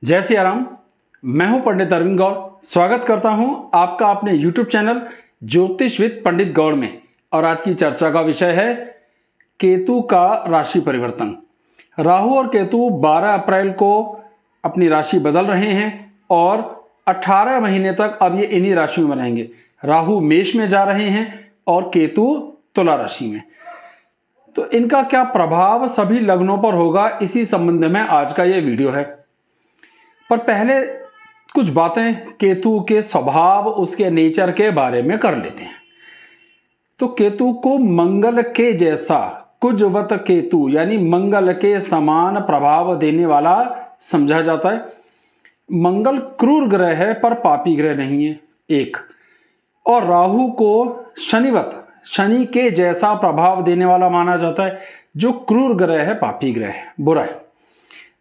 जय सिया राम। मैं हूं पंडित अरविंद गौड़। स्वागत करता हूं आपका अपने YouTube चैनल ज्योतिष विद पंडित गौड़ में। और आज की चर्चा का विषय है केतु का राशि परिवर्तन। राहु और केतु 12 अप्रैल को अपनी राशि बदल रहे हैं और 18 महीने तक अब ये इन्हीं राशियों में रहेंगे। राहु मेष में जा रहे हैं और केतु तुला राशि में। तो इनका क्या प्रभाव सभी लग्नों पर होगा, इसी संबंध में आज का ये वीडियो है। पर पहले कुछ बातें केतु के स्वभाव, उसके नेचर के बारे में कर लेते हैं। तो केतु को मंगल के जैसा, कुजवत केतु यानी मंगल के समान प्रभाव देने वाला समझा जाता है। मंगल क्रूर ग्रह है पर पापी ग्रह नहीं है, एक। और राहु को शनिवत, शनि के जैसा प्रभाव देने वाला माना जाता है, जो क्रूर ग्रह है, पापी ग्रह है, बुरा है।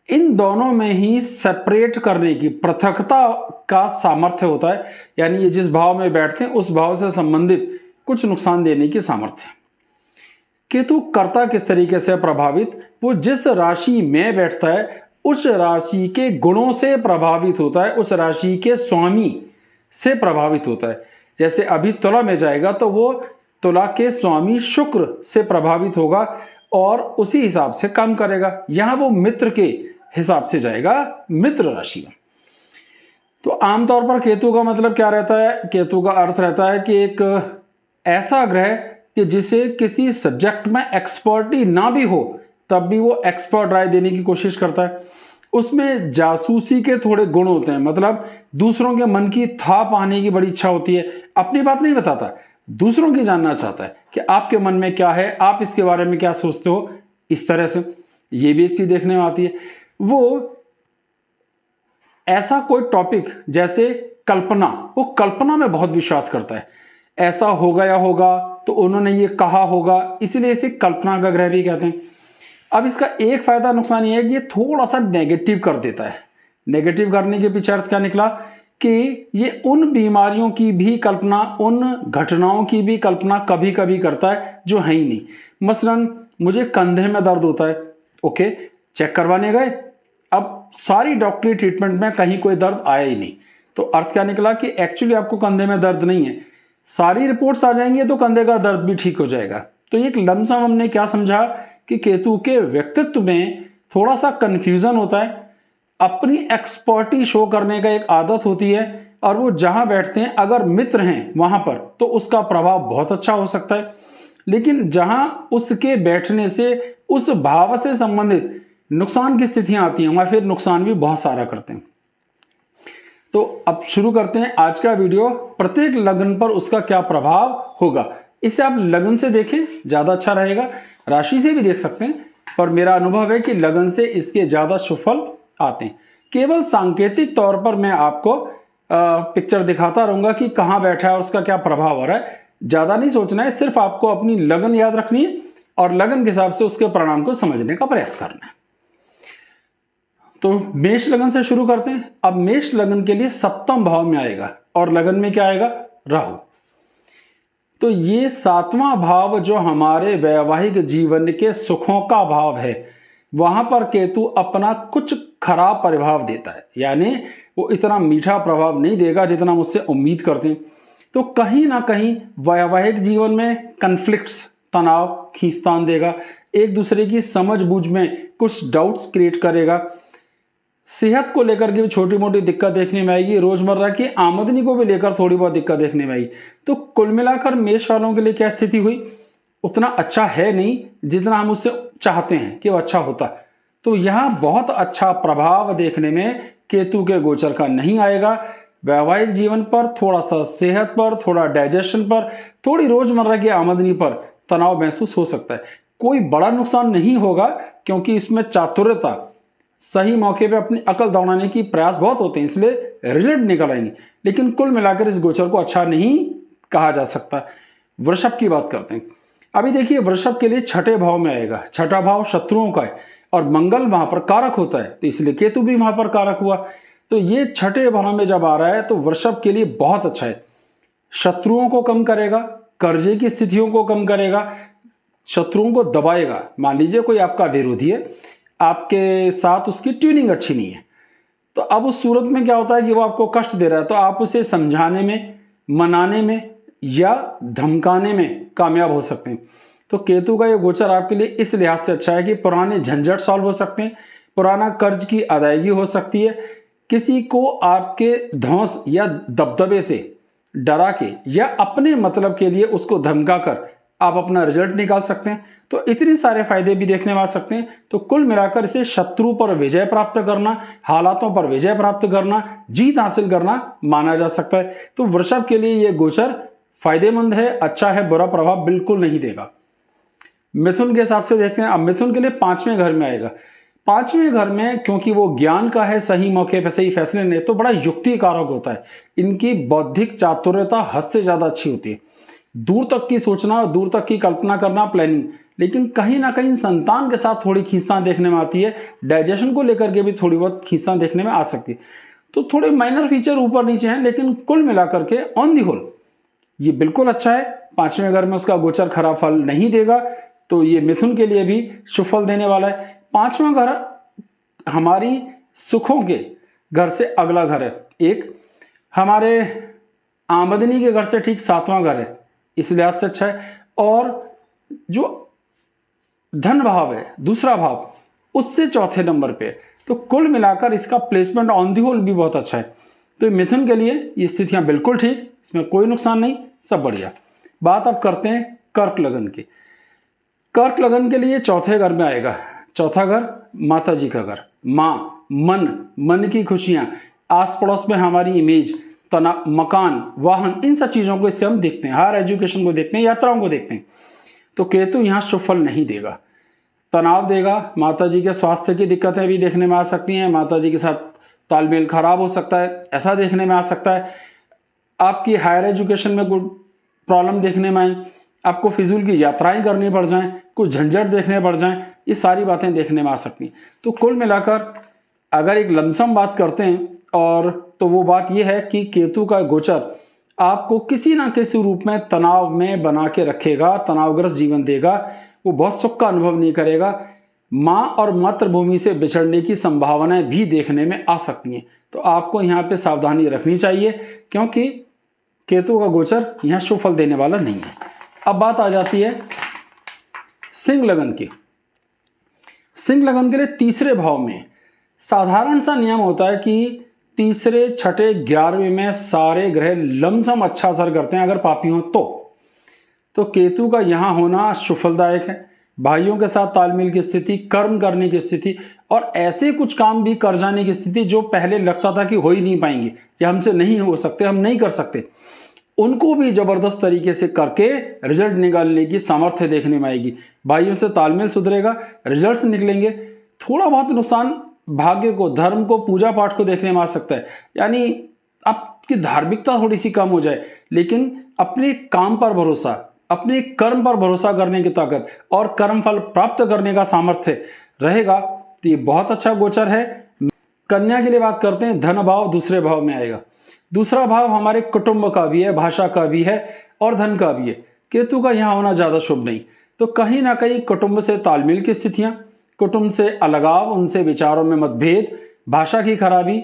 इन दोनों में ही सेपरेट करने की, पृथकता का सामर्थ्य होता है। यानी ये जिस भाव में बैठते हैं उस भाव से संबंधित कुछ नुकसान देने की सामर्थ्य है। केतु करता किस तरीके से प्रभावित, वो जिस राशि में बैठता है उस राशि के गुणों से प्रभावित होता है, उस राशि के स्वामी से प्रभावित होता है। जैसे अभी तुला में जाएगा तो वो तुला के स्वामी शुक्र से प्रभावित होगा और उसी हिसाब से काम करेगा। यहां वो मित्र के हिसाब से जाएगा, मित्र राशि में। तो आमतौर पर केतु का मतलब क्या रहता है? केतु का अर्थ रहता है कि एक ऐसा ग्रह कि जिसे किसी सब्जेक्ट में एक्सपर्टी ना भी हो तब भी वो एक्सपर्ट राय देने की कोशिश करता है। उसमें जासूसी के थोड़े गुण होते हैं, मतलब दूसरों के मन की था पाने की बड़ी इच्छा होती है। अपनी बात नहीं बताता, दूसरों की जानना चाहता है कि आपके मन में क्या है, आप इसके बारे में क्या सोचते हो। इस तरह से ये भी एक चीज देखने में आती है। वो ऐसा कोई टॉपिक जैसे कल्पना, वो कल्पना में बहुत विश्वास करता है। ऐसा हो गया होगा तो उन्होंने ये कहा होगा, इसलिए इसे कल्पना का ग्रह भी कहते हैं। अब इसका एक फायदा नुकसान ये है कि ये थोड़ा सा नेगेटिव कर देता है। नेगेटिव करने के पीछे अर्थ क्या निकला कि ये उन बीमारियों की भी कल्पना, उन घटनाओं की भी कल्पना कभी कभी करता है जो है ही नहीं। मसलन मुझे कंधे में दर्द होता है, ओके, चेक करवाने गए, अब सारी डॉक्टरी ट्रीटमेंट में कहीं कोई दर्द आया ही नहीं। तो अर्थ क्या निकला कि एक्चुअली आपको कंधे में दर्द नहीं है। सारी रिपोर्ट्स आ जाएंगी तो कंधे का दर्द भी ठीक हो जाएगा। तो एक लमसम हमने क्या समझा कि केतु के व्यक्तित्व में थोड़ा सा कंफ्यूजन होता है। अपनी एक्सपर्टी शो करने का एक आदत होती है और वो जहां बैठते हैं, अगर मित्र हैं वहां पर, तो उसका प्रभाव बहुत अच्छा हो सकता है। लेकिन जहां उसके बैठने से उस भाव से संबंधित नुकसान की स्थितियां आती हैं, वहां फिर नुकसान भी बहुत सारा करते हैं। तो अब शुरू करते हैं आज का वीडियो। प्रत्येक लग्न पर उसका क्या प्रभाव होगा, इसे आप लग्न से देखें, ज्यादा अच्छा रहेगा। राशि से भी देख सकते हैं, पर मेरा अनुभव है कि लग्न से इसके ज्यादा सुफल आते हैं। केवल सांकेतिक तौर पर मैं आपको पिक्चर दिखाता रहूंगा कि कहां बैठा है और उसका क्या प्रभाव हो रहा है। ज्यादा नहीं सोचना है, सिर्फ आपको अपनी लगन याद रखनी है और लगन के हिसाब से उसके परिणाम को समझने का प्रयास करना है। तो मेष लगन से शुरू करते हैं। अब मेष लगन के लिए सप्तम भाव में आएगा और लगन में क्या आएगा? राहु। तो ये सातवां भाव जो हमारे वैवाहिक जीवन के सुखों का भाव है, वहां पर केतु अपना कुछ खराब प्रभाव देता है। यानी वो इतना मीठा प्रभाव नहीं देगा जितना मुझसे उम्मीद करते हैं। तो कहीं ना कहीं वैवाहिक जीवन में कन्फ्लिक्ट्स, तनाव, खींचतान देगा। एक दूसरे की समझ बूझ में कुछ डाउट्स क्रिएट करेगा। सेहत को लेकर के भी छोटी मोटी दिक्कत देखने में आएगी। रोजमर्रा की आमदनी को भी लेकर थोड़ी बहुत दिक्कत देखने में आएगी। तो कुल मिलाकर मेष वालों के लिए क्या स्थिति हुई? उतना अच्छा है नहीं जितना हम उससे चाहते हैं कि वो अच्छा होता। तो यहां बहुत अच्छा प्रभाव देखने में केतु के गोचर का नहीं आएगा। वैवाहिक जीवन पर, थोड़ा सा सेहत पर, थोड़ा डाइजेशन पर, थोड़ी रोजमर्रा की आमदनी पर तनाव महसूस हो सकता है। कोई बड़ा नुकसान नहीं होगा क्योंकि इसमें चातुर्यता, सही मौके पे अपनी अकल दौड़ाने की प्रयास बहुत होते हैं, इसलिए रिजल्ट निकल आएंगे। लेकिन कुल मिलाकर इस गोचर को अच्छा नहीं कहा जा सकता। वृषभ की बात करते हैं। अभी देखिए, वृषभ के लिए छठे भाव में आएगा। छठा भाव शत्रुओं का है और मंगल वहां पर कारक होता है, तो इसलिए केतु भी वहां पर कारक हुआ। तो ये छठे भाव में जब आ रहा है तो वृषभ के लिए बहुत अच्छा है। शत्रुओं को कम करेगा, कर्जे की स्थितियों को कम करेगा, शत्रुओं को दबाएगा। मान लीजिए कोई आपका विरोधी है, आपके साथ उसकी ट्यूनिंग अच्छी नहीं है, तो अब उस सूरत में क्या होता है कि वो आपको कष्ट दे रहा है, तो आप उसे समझाने में, मनाने में या धमकाने में कामयाब हो सकते हैं। तो केतु का ये गोचर आपके लिए इस लिहाज से अच्छा है कि पुराने झंझट सॉल्व हो सकते हैं, पुराना कर्ज की अदायगी हो सकती है, किसी को आपके धौंस या दबदबे से डरा के या अपने मतलब के लिए उसको धमका कर आप अपना रिजल्ट निकाल सकते हैं। तो इतने सारे फायदे भी देखने में आ सकते हैं। तो कुल मिलाकर इसे शत्रु पर विजय प्राप्त करना, हालातों पर विजय प्राप्त करना, जीत हासिल करना माना जा सकता है। तो वृषभ के लिए यह गोचर फायदेमंद है, अच्छा है, बुरा प्रभाव बिल्कुल नहीं देगा। मिथुन के हिसाब से देखते हैं। अब मिथुन के लिए 5वें घर में आएगा। 5वें घर में क्योंकि वो ज्ञान का है, सही मौके पर सही फैसले ने, तो बड़ा युक्ति कारक होता है। इनकी बौद्धिक चातुर्यता हद से ज्यादा अच्छी होती है, दूर तक की सोचना और दूर तक की कल्पना करना, प्लानिंग। लेकिन कहीं ना कहीं संतान के साथ थोड़ी खींचतान देखने में आती है, डाइजेशन को लेकर के भी थोड़ी बहुत खींचतान देखने में आ सकती है। तो थोड़े माइनर फीचर ऊपर नीचे हैं, लेकिन कुल मिलाकर के ऑन दी होल ये बिल्कुल अच्छा है। 5वें घर में उसका गोचर खराब फल नहीं देगा, तो ये मिथुन के लिए भी शुभ फल देने वाला है। 5वां घर हमारी सुखों के घर से अगला घर है, एक हमारे आमदनी के घर से ठीक 7वां घर है, इस लिहाज से अच्छा है। और जो धन भाव है, दूसरा भाव, उससे चौथे नंबर पे। तो कुल मिलाकर इसका प्लेसमेंट ऑन दी होल भी बहुत अच्छा है। तो मिथुन के लिए ये स्थितियां बिल्कुल ठीक, इसमें कोई नुकसान नहीं, सब बढ़िया। बात अब करते हैं कर्क लगन की। कर्क लगन के लिए चौथे घर में आएगा। चौथा घर माता जी का घर, माँ, मन की खुशियां, आस पड़ोस में हमारी इमेज, मकान, वाहन, इन सब चीजों को इससे हम देखते हैं, हायर एजुकेशन को देखते हैं, यात्राओं को देखते हैं। तो केतु यहां शुभ फल नहीं देगा, तनाव देगा। माता जी के स्वास्थ्य की दिक्कतें भी देखने में आ सकती हैं, माता जी के साथ तालमेल खराब हो सकता है, ऐसा देखने में आ सकता है। आपकी हायर एजुकेशन में कुछ प्रॉब्लम देखने में आए, आपको फिजूल की यात्राएं करनी पड़ जाएं, कुछ झंझट देखने पड़ जाएं, ये सारी बातें देखने में आ सकती हैं। तो कुल मिलाकर अगर एक लमसम बात करते हैं और तो वो बात यह है कि केतु का गोचर आपको किसी ना किसी रूप में तनाव में बना के रखेगा, तनावग्रस्त जीवन देगा, वो बहुत सुख का अनुभव नहीं करेगा। मां और मातृभूमि से बिछड़ने की संभावनाएं भी देखने में आ सकती हैं। तो आपको यहाँ पे सावधानी रखनी चाहिए, क्योंकि केतु का गोचर यहाँ शुभ फल देने वाला नहीं है। अब बात आ जाती है सिंह लगन की। सिंह लगन के लिए तीसरे भाव में साधारण सा नियम होता है कि तीसरे, छठे, 11वें में सारे ग्रह लमसम अच्छा असर करते हैं अगर पापी हो तो केतु का यहां होना शुभ फलदायक है। भाइयों के साथ तालमेल की स्थिति, कर्म करने की स्थिति और ऐसे कुछ काम भी कर जाने की स्थिति जो पहले लगता था कि हो ही नहीं पाएंगे या हमसे नहीं हो सकते, हम नहीं कर सकते, उनको भी जबरदस्त तरीके से करके रिजल्ट निकालने की सामर्थ्य देखने में आएगी। भाइयों से तालमेल सुधरेगा, रिजल्ट्स निकलेंगे। थोड़ा बहुत नुकसान भाग्य को, धर्म को, पूजा पाठ को देखने में आ सकता है, यानी आपकी धार्मिकता थोड़ी सी कम हो जाए, लेकिन अपने काम पर भरोसा, अपने कर्म पर भरोसा करने की ताकत और कर्म फल प्राप्त करने का सामर्थ्य रहेगा। तो ये बहुत अच्छा गोचर है। कन्या के लिए बात करते हैं। धन भाव दूसरे भाव में आएगा। दूसरा भाव हमारे कुटुंब का भी है, भाषा का भी है और धन का भी है। केतु का यहां होना ज्यादा शुभ नहीं। तो कहीं ना कहीं कुटुंब से तालमेल की स्थितियां, कुटुंब से अलगाव, उनसे विचारों में मतभेद, भाषा की खराबी,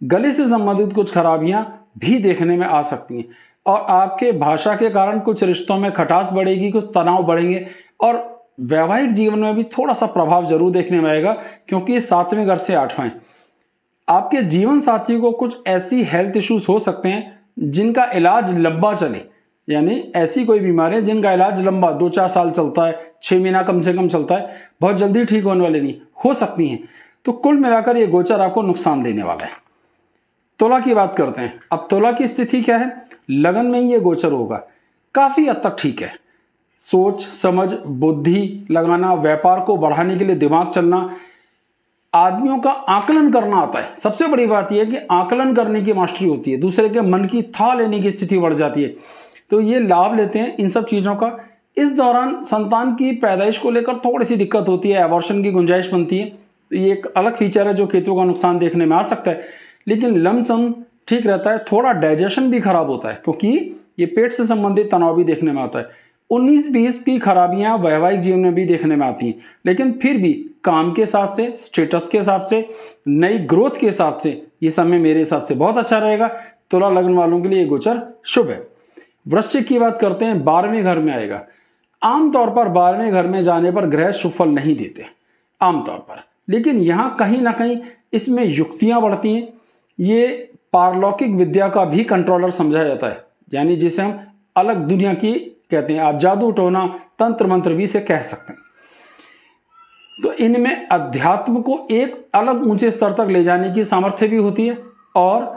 गले से संबंधित कुछ खराबियां भी देखने में आ सकती हैं। और आपके भाषा के कारण कुछ रिश्तों में खटास बढ़ेगी, कुछ तनाव बढ़ेंगे और वैवाहिक जीवन में भी थोड़ा सा प्रभाव जरूर देखने में आएगा, क्योंकि 7वें घर से 8वां है। आपके जीवन साथी को कुछ ऐसी हेल्थ इश्यूज हो सकते हैं जिनका इलाज लंबा चले, यानी ऐसी कोई बीमारी है जिनका इलाज लंबा 2-4 साल चलता है, 6 महीना कम से कम चलता है, बहुत जल्दी ठीक होने वाले नहीं हो सकती हैं। तो कुल मिलाकर ये गोचर आपको नुकसान देने वाला है। तुला की बात करते हैं। अब तुला की स्थिति क्या है? लगन में ये गोचर होगा, काफी हद तक ठीक है। सोच समझ, बुद्धि लगाना, व्यापार को बढ़ाने के लिए दिमाग चलना, आदमियों का आकलन करना आता है। सबसे बड़ी बात यह है कि आकलन करने की मास्टरी होती है, दूसरे के मन की था लेने की स्थिति बढ़ जाती है। तो ये लाभ लेते हैं इन सब चीजों का। इस दौरान संतान की पैदाइश को लेकर थोड़ी सी दिक्कत होती है, एबॉर्शन की गुंजाइश बनती है। तो ये एक अलग फीचर है जो केतु का नुकसान देखने में आ सकता है, लेकिन लमसम ठीक रहता है। थोड़ा डाइजेशन भी खराब होता है क्योंकि ये पेट से संबंधित तनाव भी देखने में आता है। 19-20 की खराबियां वैवाहिक जीवन में भी देखने में आती हैं, लेकिन फिर भी काम के हिसाब से, स्टेटस के हिसाब से, नई ग्रोथ के हिसाब से ये समय मेरे हिसाब से बहुत अच्छा रहेगा। तुला लग्न वालों के लिए ये गोचर शुभ है। वृश्चिक की बात करते हैं, 12वें घर में आएगा। आमतौर पर 12वें घर में जाने पर ग्रह शुभ फल नहीं देते आमतौर पर, लेकिन यहां कहीं ना कहीं इसमें युक्तियां बढ़ती हैं। ये पारलौकिक विद्या का भी कंट्रोलर समझा जाता है, यानी जिसे हम अलग दुनिया की कहते हैं, आप जादू टोना तंत्र मंत्र भी इसे कह सकते हैं। तो इनमें अध्यात्म को एक अलग ऊंचे स्तर तक ले जाने की सामर्थ्य भी होती है और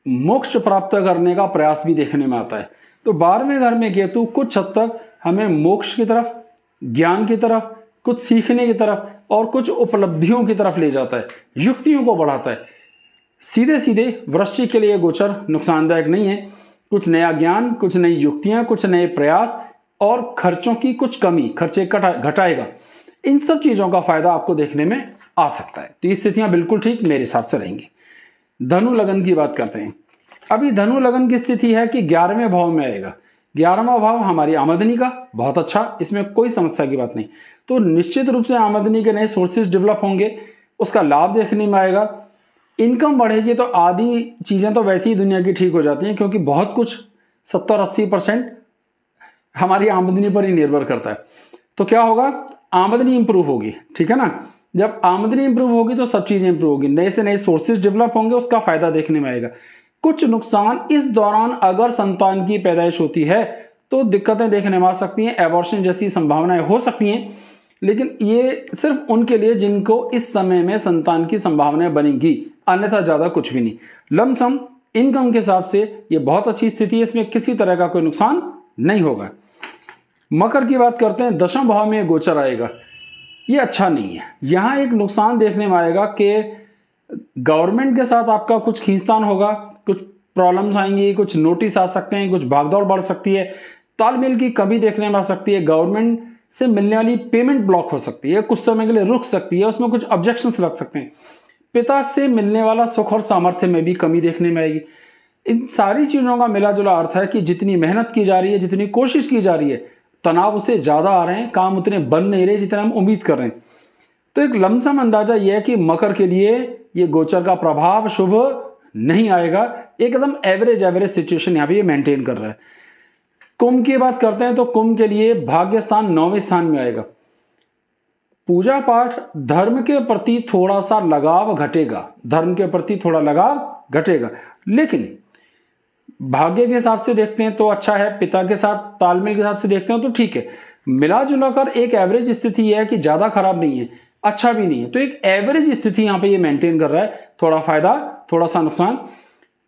मोक्ष प्राप्त करने का प्रयास भी देखने में आता है। तो 12वें घर में केतु कुछ हद तक हमें मोक्ष की तरफ, ज्ञान की तरफ, कुछ सीखने की तरफ और कुछ उपलब्धियों की तरफ ले जाता है, युक्तियों को बढ़ाता है। सीधे सीधे वृश्चिक के लिए गोचर नुकसानदायक नहीं है। कुछ नया ज्ञान, कुछ नई युक्तियां, कुछ नए प्रयास और खर्चों की कुछ कमी, खर्चे घटाएगा। इन सब चीजों का फायदा आपको देखने में आ सकता है। तो ये स्थितियां बिल्कुल ठीक मेरे हिसाब से रहेंगी। धनु लगन की बात करते हैं। अभी धनु लगन की स्थिति है कि 11वें भाव में आएगा। 11वां भाव हमारी आमदनी का, बहुत अच्छा, इसमें कोई समस्या की बात नहीं। तो निश्चित रूप से आमदनी के नए सोर्सेज डेवलप होंगे, उसका लाभ देखने में आएगा। इनकम बढ़ेगी तो आधी चीजें तो वैसे ही दुनिया की ठीक हो जाती हैं, क्योंकि बहुत कुछ 70-80% हमारी आमदनी पर ही निर्भर करता है। तो क्या होगा, आमदनी इंप्रूव होगी, ठीक है ना। जब आमदनी इंप्रूव होगी तो सब चीजें इंप्रूव होगी, नए से नए सोर्सेज डेवलप होंगे, उसका फायदा देखने में आएगा। कुछ नुकसान इस दौरान अगर संतान की पैदाइश होती है तो दिक्कतें देखने में आ सकती हैं, एबॉर्शन जैसी संभावनाएं हो सकती हैं, लेकिन ये सिर्फ उनके लिए जिनको इस समय में संतान की संभावनाएं बनेंगी, अन्यथा ज्यादा कुछ भी नहीं। लमसम इनकम के हिसाब से ये बहुत अच्छी स्थिति है, इसमें किसी तरह का कोई नुकसान नहीं होगा। मकर की बात करते हैं, 10वें भाव में गोचर आएगा। ये अच्छा नहीं है। यहां एक नुकसान देखने में आएगा कि गवर्नमेंट के साथ आपका कुछ खींचतान होगा, कुछ प्रॉब्लम्स आएंगी, कुछ नोटिस आ सकते हैं, कुछ भागदौड़ बढ़ सकती है, तालमेल की कमी देखने में आ सकती है, गवर्नमेंट से मिलने वाली पेमेंट ब्लॉक हो सकती है, कुछ समय के लिए रुक सकती है, उसमें कुछ ऑब्जेक्शंस लग सकते हैं। पिता से मिलने वाला सुख और सामर्थ्य में भी कमी देखने में आएगी। इन सारी चीजों का मिला जुला अर्थ है कि जितनी मेहनत की जा रही है, जितनी कोशिश की जा रही है, तनाव उससे ज्यादा आ रहे हैं, काम उतने बन नहीं रहे जितना हम उम्मीद कर रहे हैं। तो एक लमसम अंदाजा यह है कि मकर के लिए ये गोचर का प्रभाव शुभ नहीं आएगा, एकदम एवरेज सिचुएशन यहां पे ये मेंटेन कर रहा है। कुंभ की बात करते हैं तो कुंभ के लिए भाग्य स्थान 9वें स्थान में आएगा। पूजा पाठ, धर्म के प्रति थोड़ा सा लगाव घटेगा, धर्म के प्रति थोड़ा लगाव घटेगा, लेकिन भाग्य के हिसाब से देखते हैं तो अच्छा है, पिता के साथ तालमेल के हिसाब से देखते हैं तो ठीक है। मिला जुला कर एक एवरेज स्थिति यह है कि ज्यादा खराब नहीं है, अच्छा भी नहीं है। तो एक एवरेज स्थिति यहां पे ये मेंटेन कर रहा है, थोड़ा फायदा थोड़ा सा नुकसान,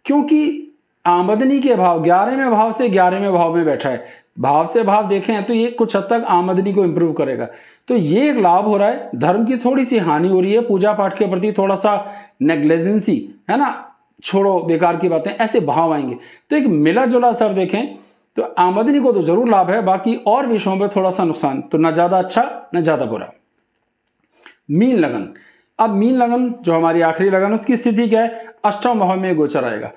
क्योंकि आमदनी के भाव 11वें भाव से 11वें भाव में बैठा है। भाव से भाव देखें तो ये कुछ हद तक आमदनी को इंप्रूव करेगा, तो ये एक लाभ हो रहा है। धर्म की थोड़ी सी हानि हो रही है, पूजा पाठ के प्रति थोड़ा सा नेग्लिजेंसी है ना, छोड़ो बेकार की बातें, ऐसे भाव आएंगे। तो एक मिला जुला असर देखें तो आमदनी को तो जरूर लाभ है, बाकी और विषयों में थोड़ा सा नुकसान, तो ना ज्यादा अच्छा ना ज्यादा बुरा। मीन लगन, अब मीन लगन जो हमारी आखिरी लगन, उसकी स्थिति क्या है, 8वें भाव में गोचर आएगा।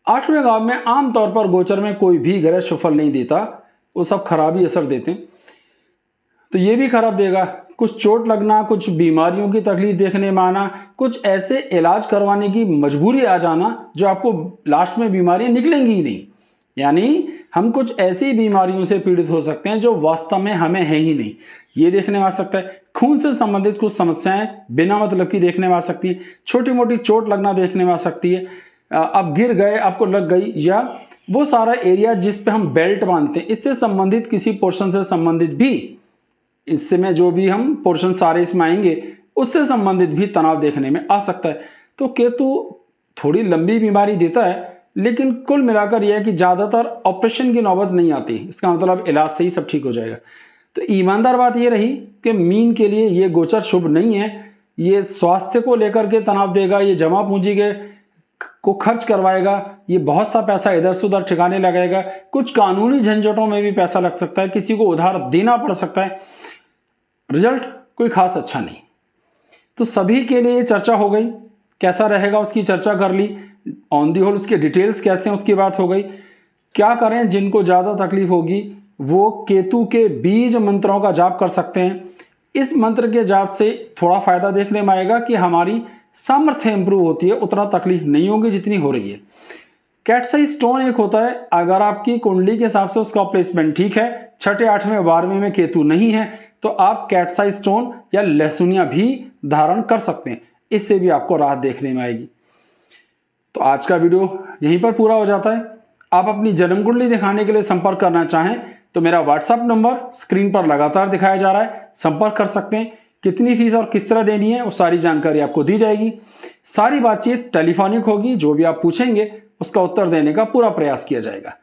8वें भाव में आमतौर पर गोचर में कोई भी ग्रह सुफल नहीं देता, वो सब खराबी असर देते हैं। तो ये भी खराब देगा, कुछ चोट लगना, कुछ बीमारियों की तकलीफ देखने में आना, कुछ ऐसे इलाज करवाने की मजबूरी आ जाना जो आपको लास्ट में बीमारियां निकलेंगी ही नहीं। यानी हम कुछ ऐसी बीमारियों से पीड़ित हो सकते हैं जो वास्तव में हमें है ही नहीं, ये देखने में आ सकता है। खून से संबंधित कुछ समस्याएं बिना मतलब की देखने में आ सकती है, छोटी मोटी चोट लगना देखने में आ सकती है, आप गिर गए आपको लग गई, या वो सारा एरिया जिस पे हम बेल्ट बांधते हैं इससे संबंधित किसी पोर्शन से संबंधित भी, इससे में जो भी हम पोर्शन सारे इसमें आएंगे उससे संबंधित भी तनाव देखने में आ सकता है। तो केतु थोड़ी लंबी बीमारी देता है, लेकिन कुल मिलाकर यह है कि ज्यादातर ऑपरेशन की नौबत नहीं आती, इसका मतलब इलाज से ही सब ठीक हो जाएगा। तो ईमानदार बात यह रही कि मीन के लिए ये गोचर शुभ नहीं है। ये स्वास्थ्य को लेकर के तनाव देगा, ये जमा पूंजी के को खर्च करवाएगा, ये बहुत सा पैसा इधर से उधर ठिकाने लगाएगा, कुछ कानूनी झंझटों में भी पैसा लग सकता है, किसी को उधार देना पड़ सकता है। रिजल्ट कोई खास अच्छा नहीं। तो सभी के लिए चर्चा हो गई, कैसा रहेगा उसकी चर्चा कर ली, ऑन दी होल उसके डिटेल्स कैसे हैं उसकी बात हो गई। क्या करें, जिनको ज्यादा तकलीफ होगी वो केतु के बीज मंत्रों का जाप कर सकते हैं। इस मंत्र के जाप से थोड़ा फायदा देखने में आएगा कि हमारी सामर्थ्य इंप्रूव होती है, उतना तकलीफ नहीं होगी जितनी हो रही है। कैटसाई स्टोन एक होता है, अगर आपकी कुंडली के हिसाब से उसका प्लेसमेंट ठीक है, 6, 8वें 12वें में केतु नहीं है, तो आप कैटसाई स्टोन या लहसुनिया भी धारण कर सकते हैं, इससे भी आपको राहत देखने में आएगी। तो आज का वीडियो यहीं पर पूरा हो जाता है। आप अपनी जन्म कुंडली दिखाने के लिए संपर्क करना चाहें तो मेरा व्हाट्सएप नंबर स्क्रीन पर लगातार दिखाया जा रहा है, संपर्क कर सकते हैं। कितनी फीस और किस तरह देनी है वो सारी जानकारी आपको दी जाएगी। सारी बातचीत टेलीफोनिक होगी, जो भी आप पूछेंगे उसका उत्तर देने का पूरा प्रयास किया जाएगा।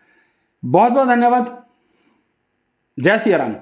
बहुत बहुत धन्यवाद। जय सिया राम।